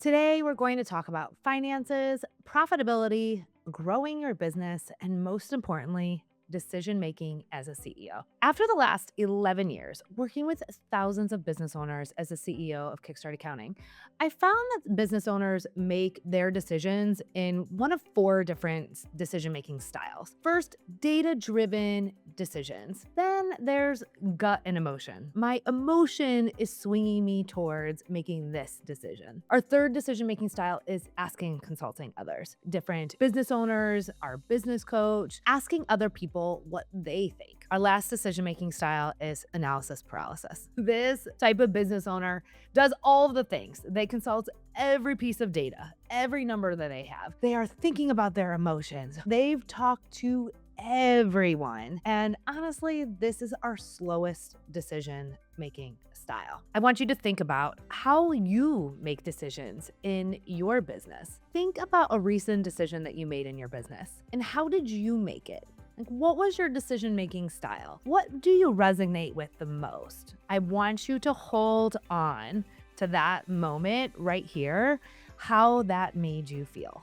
Today, we're going to talk about finances, profitability, growing your business, and most importantly, decision making as a CEO. After the last 11 years working with thousands of business owners as a CEO of Kickstart Accounting, I found that business owners make their decisions in one of four different decision making styles. First, data driven decisions. Then there's gut and emotion. My emotion is swinging me towards making this decision. Our third decision making style is asking and consulting others, different business owners, our business coach, asking other people what they think. Our last decision making style is analysis paralysis. This type of business owner does all of the things. They consult every piece of data, every number that they have. They are thinking about their emotions. They've talked to everyone. And honestly, this is our slowest decision making style. I want you to think about how you make decisions in your business. Think about a recent decision that you made in your business and how did you make it? Like, what was your decision-making style? What do you resonate with the most? I want you to hold on to that moment right here, how that made you feel.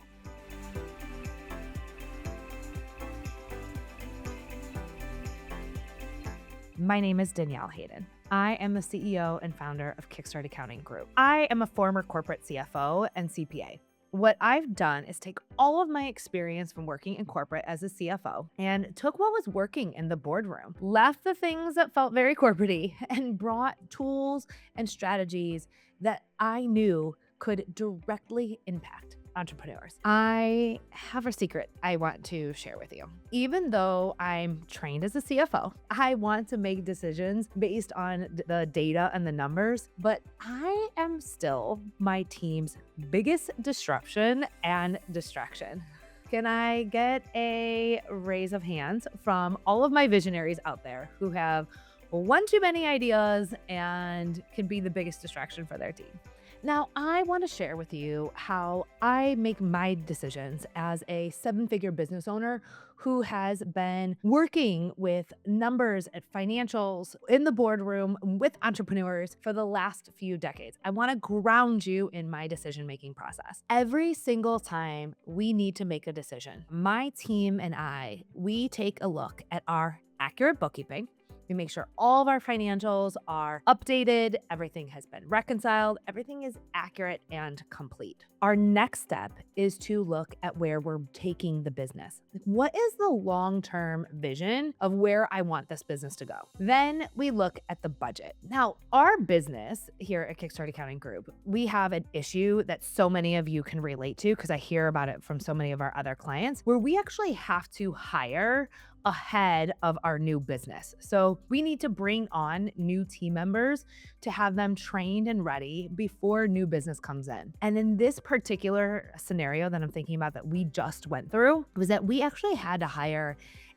My name is Danielle Hayden. I am the CEO and founder of Kickstart Accounting Group. I am a former corporate CFO and CPA. What I've done is take all of my experience from working in corporate as a CFO and took what was working in the boardroom, left the things that felt very corporate-y, and brought tools and strategies that I knew could directly impact entrepreneurs. I have a secret I want to share with you. Even though I'm trained as a CFO, I want to make decisions based on the data and the numbers, but I am still my team's biggest disruption and distraction. Can I get a raise of hands from all of my visionaries out there who have one too many ideas and can be the biggest distraction for their team? Now, I want to share with you how I make my decisions as a seven-figure business owner who has been working with numbers and financials in the boardroom with entrepreneurs for the last few decades. I want to ground you in my decision-making process. Every single time we need to make a decision, my team and we take a look at our accurate bookkeeping. We make sure all of our financials are updated, everything has been reconciled, everything is accurate and complete. Our next step is to look at where we're taking the business. What is the long-term vision of where I want this business to go? Then we look at the budget. Now, our business here at Kickstart Accounting Group, we have an issue that so many of you can relate to because I hear about it from so many of our other clients, where we actually have to hire ahead of our new business. So we need to bring on new team members to have them trained and ready before new business comes in. And in this particular scenario that I'm thinking about that we just went through was that we actually had to hire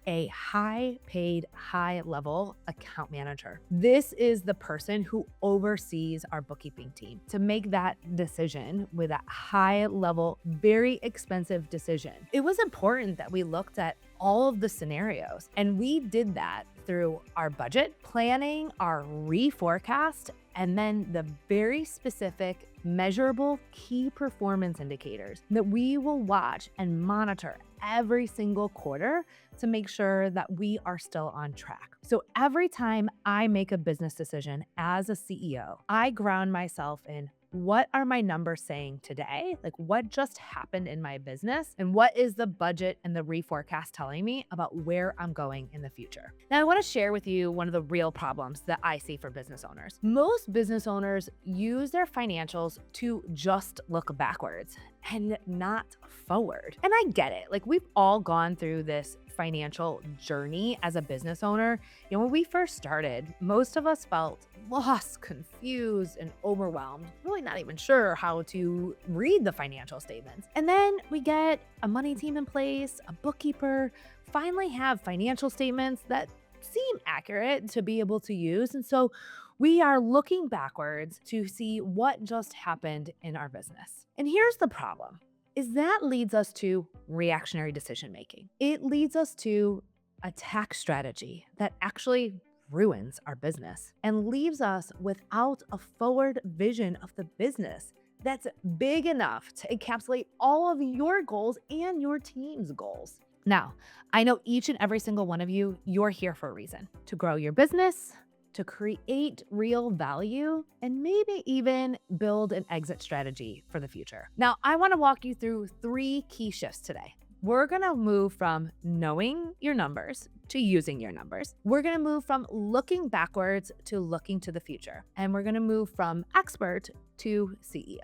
a high-paid, high-level account manager. This is the person who oversees our bookkeeping team to make that decision with a high-level, very expensive decision. It was important that we looked at all of the scenarios, and we did that through our budget planning, our reforecast, and then the very specific, measurable key performance indicators that we will watch and monitor every single quarter to make sure that we are still on track. So every time I make a business decision as a CEO, I ground myself in what are my numbers saying today? Like what just happened in my business? And what is the budget and the reforecast telling me about where I'm going in the future? Now, I want to share with you one of the real problems that I see for business owners. Most business owners use their financials to just look backwards and not forward. And I get it. Like we've all gone through this financial journey as a business owner. When we first started, most of us felt lost, confused, and overwhelmed, really not even sure how to read the financial statements. And then we get a money team in place, a bookkeeper, finally have financial statements that seem accurate to be able to use. And so we are looking backwards to see what just happened in our business. And here's the problem. Is that leads us to reactionary decision making. It leads us to a tax strategy that actually ruins our business and leaves us without a forward vision of the business that's big enough to encapsulate all of your goals and your team's goals. Now, I know each and every single one of you, you're here for a reason: to grow your business, to create real value, and maybe even build an exit strategy for the future. Now, I want to walk you through 3 key shifts today. We're going to move from knowing your numbers to using your numbers. We're going to move from looking backwards to looking to the future. And we're going to move from expert to CEO.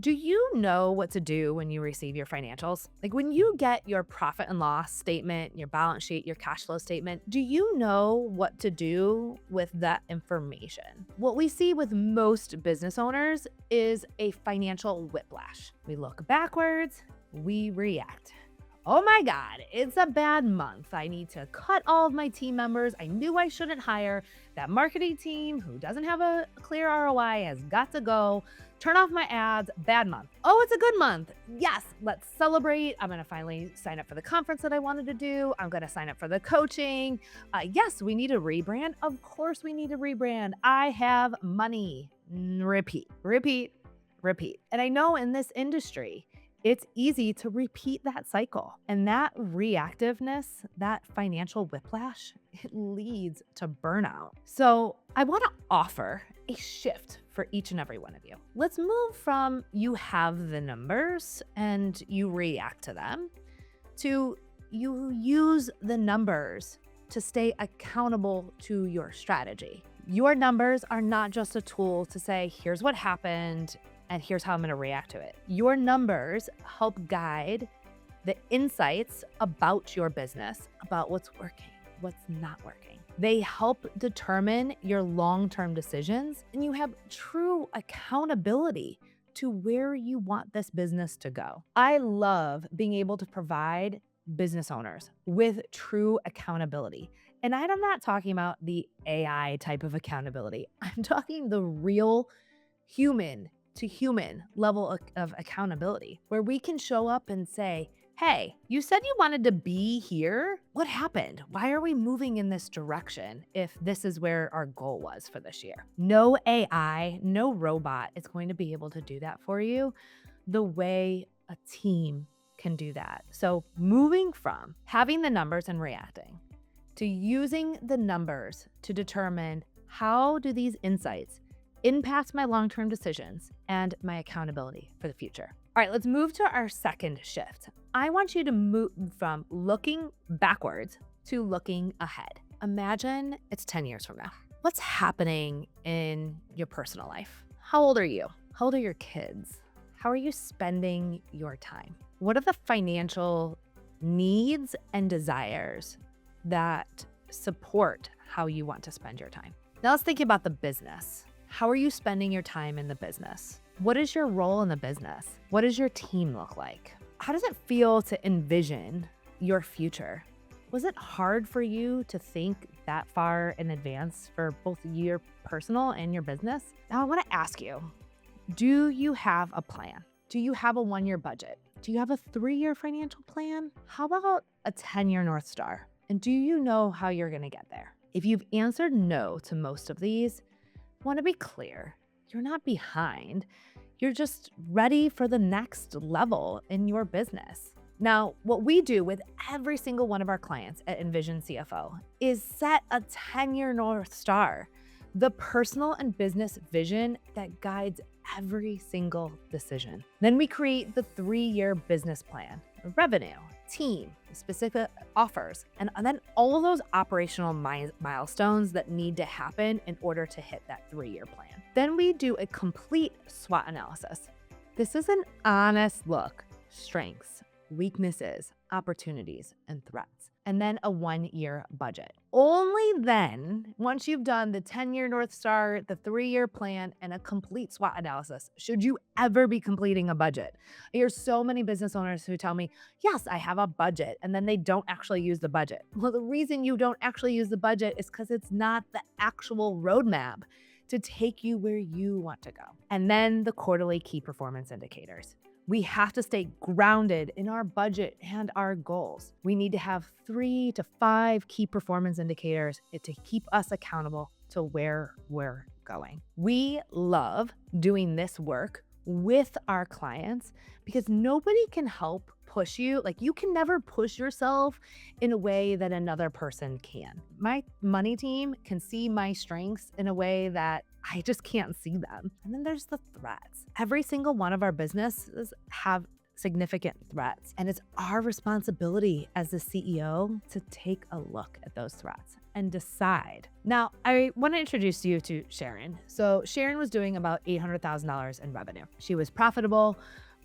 Do you know what to do when you receive your financials? Like when you get your profit and loss statement, your balance sheet, your cash flow statement, do you know what to do with that information? What we see with most business owners is a financial whiplash. We look backwards, we react. Oh my God, it's a bad month. I need to cut all of my team members. I knew I shouldn't hire. That marketing team who doesn't have a clear ROI has got to go. Turn off my ads. Bad month. Oh, it's a good month. Yes, let's celebrate. I'm going to finally sign up for the conference that I wanted to do. I'm going to sign up for the coaching. Yes, we need a rebrand. Of course we need a rebrand. I have money. Repeat, repeat, repeat. And I know in this industry, it's easy to repeat that cycle. And that reactiveness, that financial whiplash, it leads to burnout. So I want to offer a shift for each and every one of you. Let's move from you have the numbers and you react to them to you use the numbers to stay accountable to your strategy. Your numbers are not just a tool to say, here's what happened, and here's how I'm going to react to it. Your numbers help guide the insights about your business, about what's working, what's not working. They help determine your long-term decisions, and you have true accountability to where you want this business to go. I love being able to provide business owners with true accountability. And I'm not talking about the AI type of accountability. I'm talking the real human to human level of accountability, where we can show up and say, hey, you said you wanted to be here. What happened? Why are we moving in this direction if this is where our goal was for this year? No AI, no robot is going to be able to do that for you the way a team can do that. So moving from having the numbers and reacting to using the numbers to determine how do these insights impact my long-term decisions and my accountability for the future. All right, let's move to our second shift. I want you to move from looking backwards to looking ahead. Imagine it's 10 years from now. What's happening in your personal life? How old are you? How old are your kids? How are you spending your time? What are the financial needs and desires that support how you want to spend your time? Now let's think about the business. How are you spending your time in the business? What is your role in the business? What does your team look like? How does it feel to envision your future? Was it hard for you to think that far in advance for both your personal and your business? Now I want to ask you, do you have a plan? Do you have a 1-year budget? Do you have a 3-year financial plan? How about a 10-year North Star? And do you know how you're going to get there? If you've answered no to most of these, I want to be clear, you're not behind. You're just ready for the next level in your business. Now, what we do with every single one of our clients at Envision CFO is set a 10-year North Star, the personal and business vision that guides every single decision. Then we create the 3-year business plan, revenue, team, specific offers, and then all of those operational milestones that need to happen in order to hit that 3-year plan. Then we do a complete SWOT analysis. This is an honest look, strengths, weaknesses, opportunities, and threats, and then a 1-year budget. Only then, once you've done the 10-year North Star, the 3-year plan, and a complete SWOT analysis, should you ever be completing a budget. I hear so many business owners who tell me, yes, I have a budget, and then they don't actually use the budget. Well, the reason you don't actually use the budget is because it's not the actual roadmap to take you where you want to go. And then the quarterly key performance indicators. We have to stay grounded in our budget and our goals. We need to have 3 to 5 key performance indicators to keep us accountable to where we're going. We love doing this work with our clients because nobody can help push you. Like, you can never push yourself in a way that another person can. My money team can see my strengths in a way that I just can't see them. And then there's the threats. Every single one of our businesses have significant threats, and it's our responsibility as the CEO to take a look at those threats and decide. Now, I want to introduce you to Sharon. So Sharon was doing about $800,000 in revenue. She was profitable,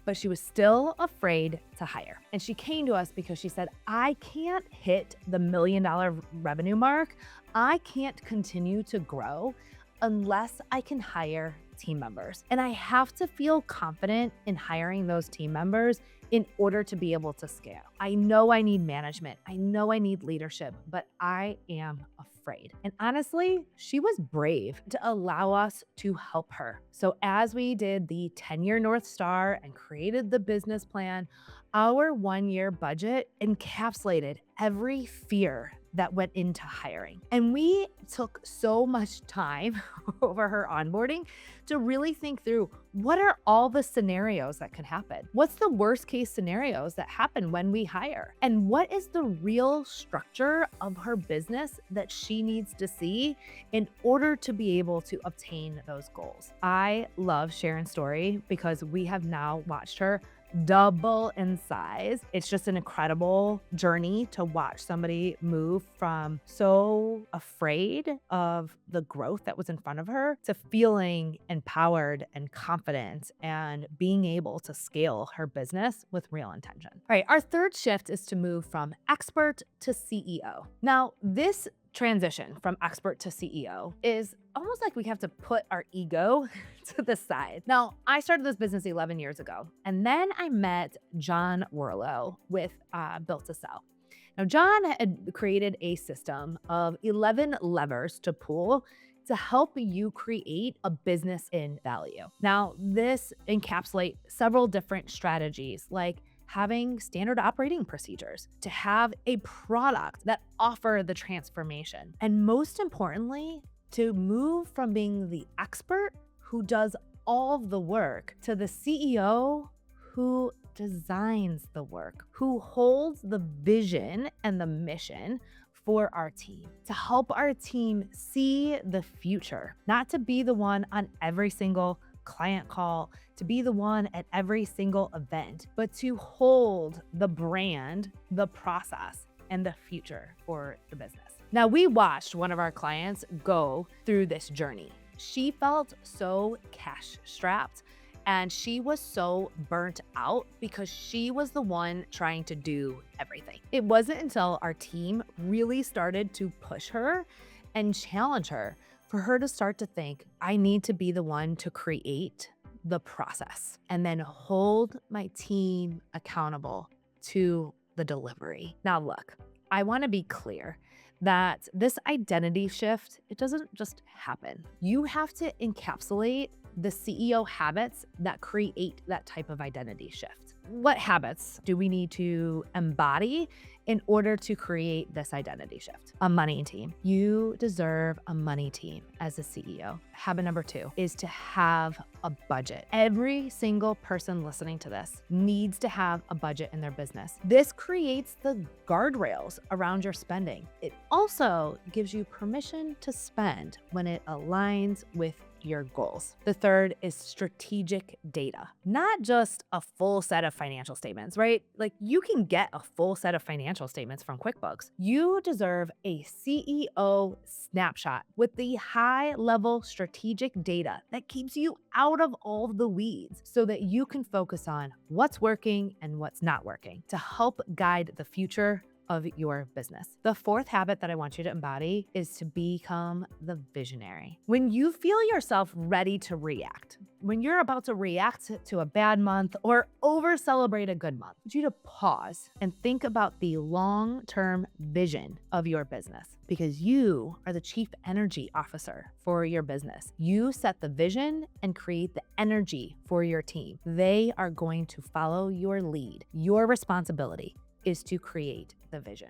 but she was still afraid to hire. And she came to us because she said, I can't hit the $1 million revenue mark. I can't continue to grow unless I can hire team members. And I have to feel confident in hiring those team members in order to be able to scale. I know I need management. I know I need leadership, but I am afraid. And honestly, she was brave to allow us to help her. So as we did the 10-year North Star and created the business plan, our 1-year budget encapsulated every fear that went into hiring. And we took so much time over her onboarding to really think through, what are all the scenarios that could happen? What's the worst case scenarios that happen when we hire? And what is the real structure of her business that she needs to see in order to be able to obtain those goals? I love Sharon's story because we have now watched her double in size. It's just an incredible journey to watch somebody move from so afraid of the growth that was in front of her to feeling empowered and confident and being able to scale her business with real intention. All right, our third shift is to move from expert to CEO. Now, this transition from expert to CEO is almost like we have to put our ego to the side. Now, I started this business 11 years ago, and then I met John Werlow with Built to Sell. Now, John had created a system of 11 levers to pull to help you create a business in value. Now, this encapsulates several different strategies, like having standard operating procedures, to have a product that offer the transformation. And most importantly, to move from being the expert who does all the work to the CEO who designs the work, who holds the vision and the mission for our team, to help our team see the future, not to be the one on every single client call, to be the one at every single event, but to hold the brand, the process, and the future for the business. Now, we watched one of our clients go through this journey. She felt so cash strapped and she was so burnt out because she was the one trying to do everything. It wasn't until our team really started to push her and challenge her for her to start to think, I need to be the one to create the process and then hold my team accountable to the delivery. Now, look, I want to be clear that this identity shift, it doesn't just happen. You have to encapsulate the CEO habits that create that type of identity shift. What habits do we need to embody in order to create this identity shift? A money team. You deserve a money team as a CEO. Habit number 2 is to have a budget. Every single person listening to this needs to have a budget in their business. This creates the guardrails around your spending. It also gives you permission to spend when it aligns with your goals. The third is strategic data, not just a full set of financial statements, right? Like, you can get a full set of financial statements from QuickBooks. You deserve a CEO snapshot with the high level strategic data that keeps you out of all the weeds so that you can focus on what's working and what's not working to help guide the future of your business. The fourth habit that I want you to embody is to become the visionary. When you feel yourself ready to react, when you're about to react to a bad month or over celebrate a good month, I want you to pause and think about the long-term vision of your business, because you are the chief energy officer for your business. You set the vision and create the energy for your team. They are going to follow your lead. Your responsibility is to create the vision.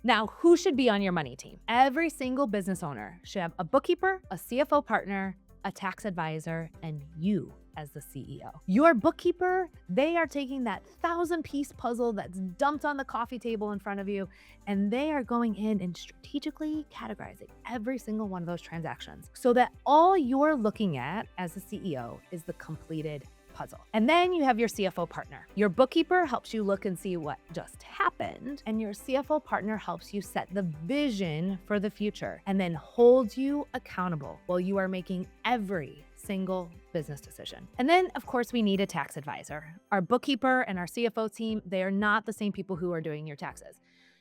Now, who should be on your money team? Every single business owner should have a bookkeeper, a CFO partner, a tax advisor, and you as the CEO. Your bookkeeper, they are taking that 1,000-piece puzzle that's dumped on the coffee table in front of you, and they are going in and strategically categorizing every single one of those transactions so that all you're looking at as the CEO is the completed puzzle. And then you have your CFO partner. Your bookkeeper helps you look and see what just happened, and your CFO partner helps you set the vision for the future and then holds you accountable while you are making every single business decision. And then, of course, we need a tax advisor. Our bookkeeper and our CFO team, they are not the same people who are doing your taxes.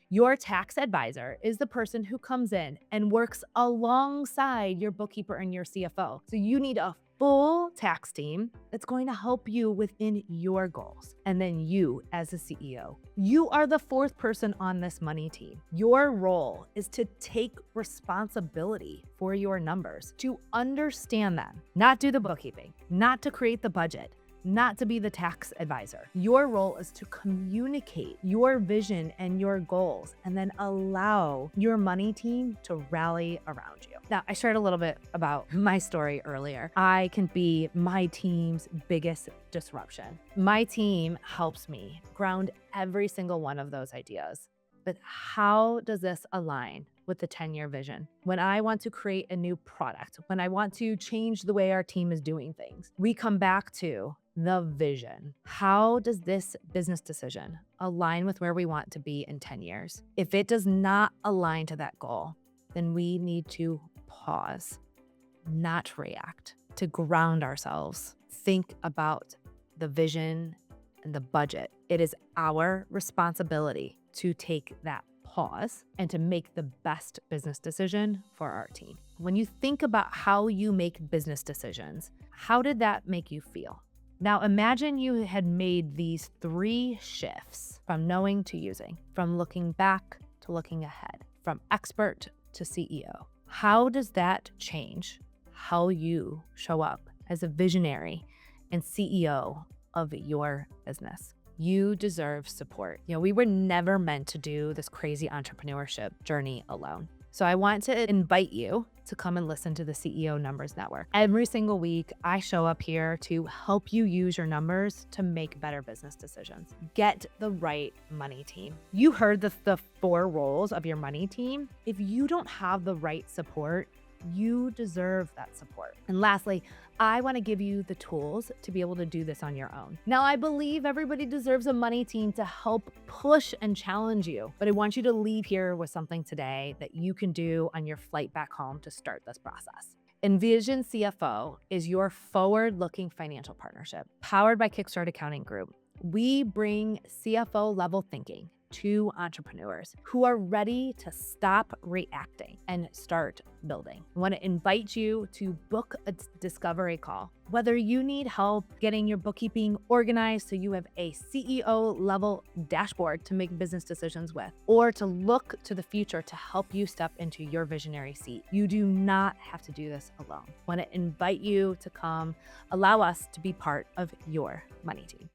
Your tax advisor is the person who comes in and works alongside your bookkeeper and your CFO. So you need a full tax team that's going to help you within your goals. And then you, as a CEO, you are the fourth person on this money team. Your role is to take responsibility for your numbers, to understand them, not do the bookkeeping, not to create the budget, not to be the tax advisor. Your role is to communicate your vision and your goals and then allow your money team to rally around you. Now, I shared a little bit about my story earlier. I can be my team's biggest disruption. My team helps me ground every single one of those ideas. But how does this align with the 10-year vision? When I want to create a new product, when I want to change the way our team is doing things, we come back to the vision. How does this business decision align with where we want to be in 10 years? If it does not align to that goal, then we need to pause, not react, to ground ourselves, think about the vision and the budget. It is our responsibility to take that pause and to make the best business decision for our team. When you think about how you make business decisions, how did that make you feel? Now imagine you had made these 3 shifts from knowing to using, from looking back to looking ahead, from expert to CEO. How does that change how you show up as a visionary and CEO of your business? You deserve support. We were never meant to do this crazy entrepreneurship journey alone. So I want to invite you to come and listen to the CEO Numbers Network. Every single week, I show up here to help you use your numbers to make better business decisions. Get the right money team. You heard the 4 roles of your money team. If you don't have the right support, you deserve that support. And lastly, I want to give you the tools to be able to do this on your own. Now, I believe everybody deserves a money team to help push and challenge you, but I want you to leave here with something today that you can do on your flight back home to start this process. Envision CFO is your forward-looking financial partnership powered by Kickstart Accounting Group. We bring CFO level thinking to entrepreneurs who are ready to stop reacting and start building. I want to invite you to book a discovery call. Whether you need help getting your bookkeeping organized so you have a CEO level dashboard to make business decisions with, or to look to the future to help you step into your visionary seat, you do not have to do this alone. I want to invite you to come allow us to be part of your money team.